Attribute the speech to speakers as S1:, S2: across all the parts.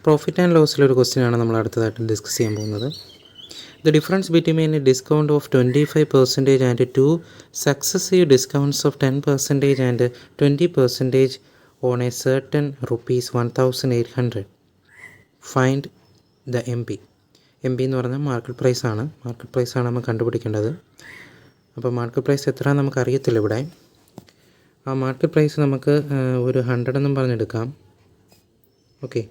S1: Profit and ലോസിലൊരു ക്വസ്റ്റ്യനാണ് നമ്മൾ അടുത്തതായിട്ട് ഡിസ്കസ് ചെയ്യാൻ പോകുന്നത്. The difference between A discount of 25% and 2 successive discounts of 10% and 20% on A certain ₹1,800. Find the M P എന്ന് പറഞ്ഞാൽ മാർക്കറ്റ് പ്രൈസാണ് നമ്മൾ കണ്ടുപിടിക്കേണ്ടത്. അപ്പോൾ മാർക്കറ്റ് പ്രൈസ് എത്ര നമുക്കറിയത്തില്ല ഇവിടെ. ആ മാർക്കറ്റ് പ്രൈസ് നമുക്ക് ഒരു 100 എന്നും പറഞ്ഞെടുക്കാം. ഓക്കെ,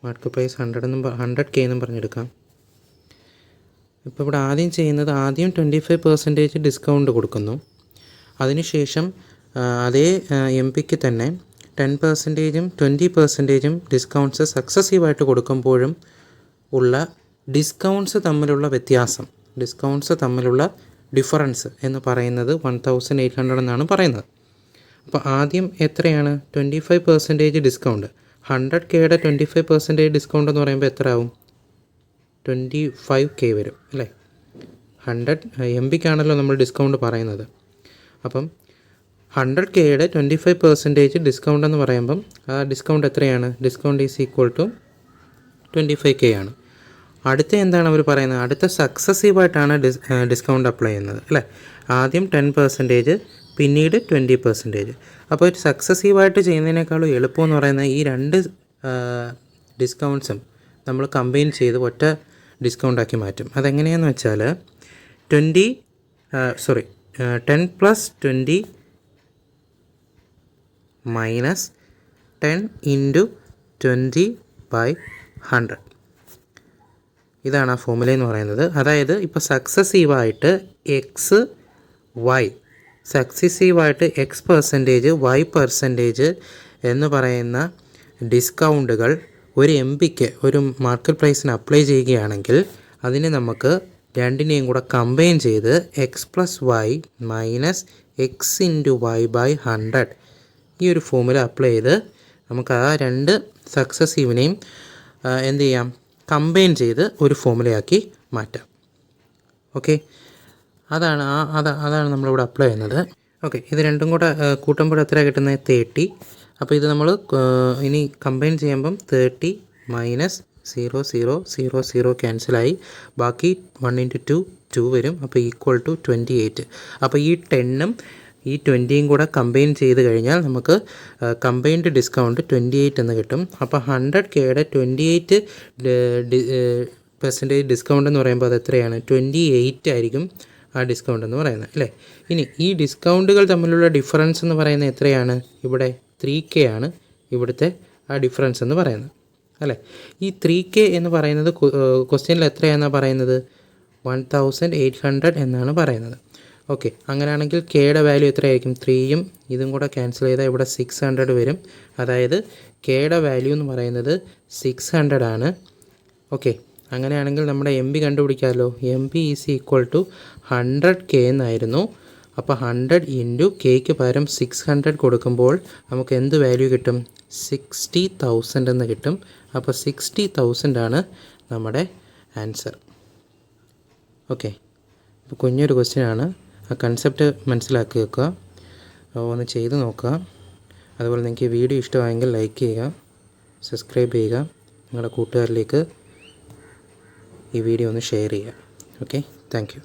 S1: മാർക്കറ്റ് പ്രൈസ് 100K എന്നും പറഞ്ഞെടുക്കാം. ഇപ്പോൾ ഇവിടെ ആദ്യം ചെയ്യുന്നത് 25% ഡിസ്കൗണ്ട് കൊടുക്കുന്നു. അതിനുശേഷം അതേ എം പിക്ക് തന്നെ 10%ഉം 20%ഉം ഡിസ്കൗണ്ട്സ് സക്സസീവായിട്ട് കൊടുക്കുമ്പോഴും ഉള്ള ഡിസ്കൗണ്ട്സ് തമ്മിലുള്ള വ്യത്യാസം, ഡിസ്കൗണ്ട്സ് തമ്മിലുള്ള ഡിഫറൻസ് എന്ന് പറയുന്നത് 1,800 എന്നാണ് പറയുന്നത്. അപ്പോൾ ആദ്യം എത്രയാണ് 25% ഡിസ്കൗണ്ട്, 100Kയുടെ 25% ഡിസ്കൗണ്ട് എന്ന് പറയുമ്പോൾ എത്ര ആവും? 25K വരും അല്ലേ. 100 MBക്കാണല്ലോ നമ്മൾ ഡിസ്കൗണ്ട് പറയുന്നത്. അപ്പം 100Kയുടെ 25% ഡിസ്കൗണ്ട് എന്ന് പറയുമ്പം ആ ഡിസ്കൗണ്ട് എത്രയാണ്? Discount is equal to 25K ആണ്. അടുത്ത എന്താണ് അവർ പറയുന്നത്? അടുത്ത സക്സസീവായിട്ടാണ് ഡിസ്കൗണ്ട് അപ്ലൈ ചെയ്യുന്നത് അല്ലേ. ആദ്യം 10%, പിന്നീട് 20%. അപ്പോൾ സക്സസീവായിട്ട് ചെയ്യുന്നതിനേക്കാളും എളുപ്പമെന്ന് പറയുന്നത് ഈ രണ്ട് ഡിസ്കൗണ്ട്സും നമ്മൾ കമ്പൈൻ ചെയ്ത് ഒറ്റ ഡിസ്കൗണ്ടാക്കി മാറ്റും. അതെങ്ങനെയാണെന്ന് വെച്ചാൽ 10 + 20 മൈനസ് 10 × 20/100. ഇതാണ് ആ ഫോർമുല എന്ന് പറയുന്നത്. അതായത് ഇപ്പോൾ സക്സസീവായിട്ട് X% എന്ന് പറയുന്ന ഡിസ്കൗണ്ടുകൾ ഒരു MBക്ക് ഒരു മാർക്കറ്റ് പ്രൈസിന് അപ്ലൈ ചെയ്യുകയാണെങ്കിൽ അതിന് നമുക്ക് രണ്ടിനെയും കൂടെ കമ്പൈൻ ചെയ്ത് X + Y minus X × Y/100 ഈ ഒരു ഫോർമുല അപ്ലൈ ചെയ്ത് നമുക്ക് ആ രണ്ട് സക്സസീവിനെയും എന്ത് ചെയ്യാം? കമ്പൈൻ ചെയ്ത് ഒരു ഫോർമുലയാക്കി മാറ്റാം. ഓക്കെ, അതാണ് നമ്മളിവിടെ അപ്ലൈ ചെയ്യുന്നത്. ഓക്കെ, ഇത് രണ്ടും കൂടെ കൂട്ടുമ്പോൾ എത്ര കിട്ടുന്നത്? 30. അപ്പോൾ ഇത് നമ്മൾ ഇനി കമ്പൈൻ ചെയ്യുമ്പം 30 മൈനസ് 0 ക്യാൻസലായി, ബാക്കി 1 × 2 വരും. അപ്പോൾ ഈക്വൽ ടു 28. അപ്പോൾ ഈ 10ഉം ഈ 20യും കൂടെ കമ്പൈൻ ചെയ്ത് കഴിഞ്ഞാൽ നമുക്ക് കമ്പൈൻഡ് ഡിസ്കൗണ്ട് 28 എന്ന് കിട്ടും. അപ്പോൾ 100Kയുടെ 28% ഡിസ്കൗണ്ട് എന്ന് പറയുമ്പോൾ അത് എത്രയാണ്? 28 ആയിരിക്കും ആ ഡിസ്കൗണ്ട് എന്ന് പറയുന്നത് അല്ലേ. ഇനി ഈ ഡിസ്കൗണ്ടുകൾ തമ്മിലുള്ള ഡിഫറൻസ് എന്ന് പറയുന്നത് എത്രയാണ്? ഇവിടെ 3K ആണ് ഇവിടുത്തെ ആ ഡിഫറൻസ് എന്ന് പറയുന്നത് അല്ലേ. ഈ 3K എന്ന് പറയുന്നത് ക്വസ്റ്റ്യനിൽ എത്രയാണെന്നാണ് പറയുന്നത്? 1,800 എന്നാണ് പറയുന്നത്. ഓക്കെ, അങ്ങനെയാണെങ്കിൽ Kയുടെ വാല്യൂ എത്രയായിരിക്കും? 3യും ഇതും കൂടെ ക്യാൻസൽ ചെയ്താൽ ഇവിടെ 600 വരും. അതായത് Kയുടെ വാല്യൂ എന്ന് പറയുന്നത് 600 ആണ്. ഓക്കെ, അങ്ങനെയാണെങ്കിൽ നമ്മുടെ MB കണ്ടുപിടിക്കാമല്ലോ. MB is equal to 100K എന്നായിരുന്നു. അപ്പോൾ 100 × Kയ്ക്ക് പകരം 600 കൊടുക്കുമ്പോൾ നമുക്ക് എന്ത് വാല്യൂ കിട്ടും? 60,000 എന്ന് കിട്ടും. അപ്പോൾ 60,000 ആണ് നമ്മുടെ ആൻസർ. ഓക്കെ, അപ്പോൾ കുഞ്ഞൊരു ക്വസ്റ്റ്യനാണ്. ആ കൺസെപ്റ്റ് മനസ്സിലാക്കി വെക്കുക, ഒന്ന് ചെയ്ത് നോക്കുക. അതുപോലെ നിങ്ങൾക്ക് ഈ വീഡിയോ ഇഷ്ടമായെങ്കിൽ ലൈക്ക് ചെയ്യുക, സബ്സ്ക്രൈബ് ചെയ്യുക, നിങ്ങളുടെ കൂട്ടുകാരിലേക്ക് ഈ വീഡിയോ ഒന്ന് ഷെയർ ചെയ്യുക. Okay, thank you.